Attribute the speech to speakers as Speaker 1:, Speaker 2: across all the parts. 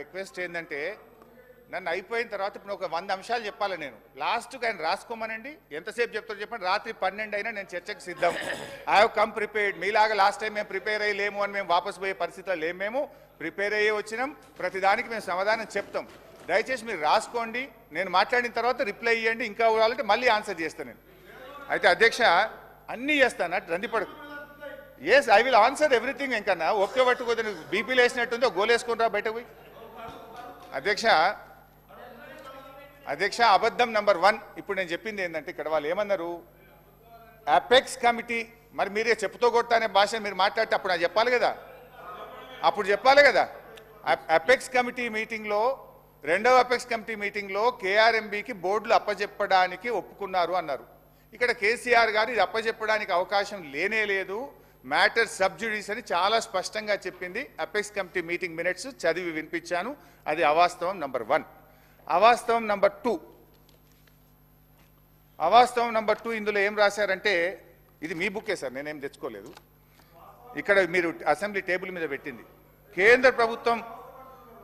Speaker 1: request ఏంటంటే నన్ను అయిపోయిన తర్వాత ఇప్పుడు ఒక 100 అంశాలు చెప్పాలి నేను లాస్ట్కి ఆయన రాసుకోమనండి ఎంతసేపు చెప్తారో చెప్పండి రాత్రి 12 అయినా నేను చర్చకు సిద్ధం ఐ హావ్ కమ్ ప్రిపేర్డ్ మీలాగా లాస్ట్ టైం మేము ప్రిపేర్ అయ్యలేము అని మేము వాపసు పోయే పరిస్థితిలో లేము మేము ప్రిపేర్ అయ్యే వచ్చినాం ప్రతిదానికి మేము సమాధానం చెప్తాం దయచేసి మీరు రాసుకోండి నేను మాట్లాడిన తర్వాత రిప్లై ఇవ్వండి ఇంకా కావాలంటే మళ్ళీ ఆన్సర్ చేస్తాను నేను అయితే అధ్యక్ష అన్నీ చేస్తాను రందిపడకు yes I will answer everything ఇంకన్నా ఒకే పట్టుకోదని బీపీలు వేసినట్టుందో గోలేసుకుని రా బయటకు పోయి అధ్యక్ష అబద్ధం నంబర్ 1 ఇప్పుడు నేను చెప్పింది ఏంటంటే ఇక్కడ వాళ్ళు ఏమన్నారు అపెక్స్ కమిటీ మరి మీరే చెప్పుతో కొడతానే భాష మీరు మాట్లాడితే అప్పుడు నాకు చెప్పాలి కదా అపెక్స్ కమిటీ మీటింగ్లో రెండవ అపెక్స్ కమిటీ మీటింగ్లో కేఆర్ఎంబీకి బోర్డులు అప్పచెప్పడానికి ఒప్పుకున్నారు అన్నారు ఇక్కడ కేసీఆర్ గారు ఇది అప్పచెప్పడానికి అవకాశం లేనే లేదు మ్యాటర్ సబ్జుడిస్ అని చాలా స్పష్టంగా చెప్పింది అపెక్స్ కమిటీ మీటింగ్ మినిట్స్ చదివి వినిపించాను అది అవాస్తవం నంబర్ 1 అవాస్తవం నంబర్ 2 ఇందులో ఏం రాశారంటే ఇది మీ బుక్కే సార్ నేనేం తెచ్చుకోలేదు ఇక్కడ మీరు అసెంబ్లీ టేబుల్ మీద పెట్టింది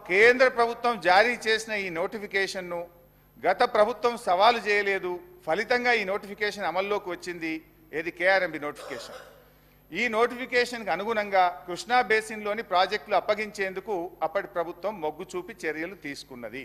Speaker 1: కేంద్ర ప్రభుత్వం జారీ చేసిన ఈ నోటిఫికేషన్ను గత ప్రభుత్వం సవాలు చేయలేదు ఫలితంగా ఈ నోటిఫికేషన్ అమల్లోకి వచ్చింది ఏది కేఆర్ఎంబీ నోటిఫికేషన్ ఈ నోటిఫికేషన్కి అనుగుణంగా కృష్ణా బేసిన్లోని ప్రాజెక్టులు అప్పగించేందుకు అప్పటి ప్రభుత్వం మొగ్గు చూపి చర్యలు తీసుకున్నది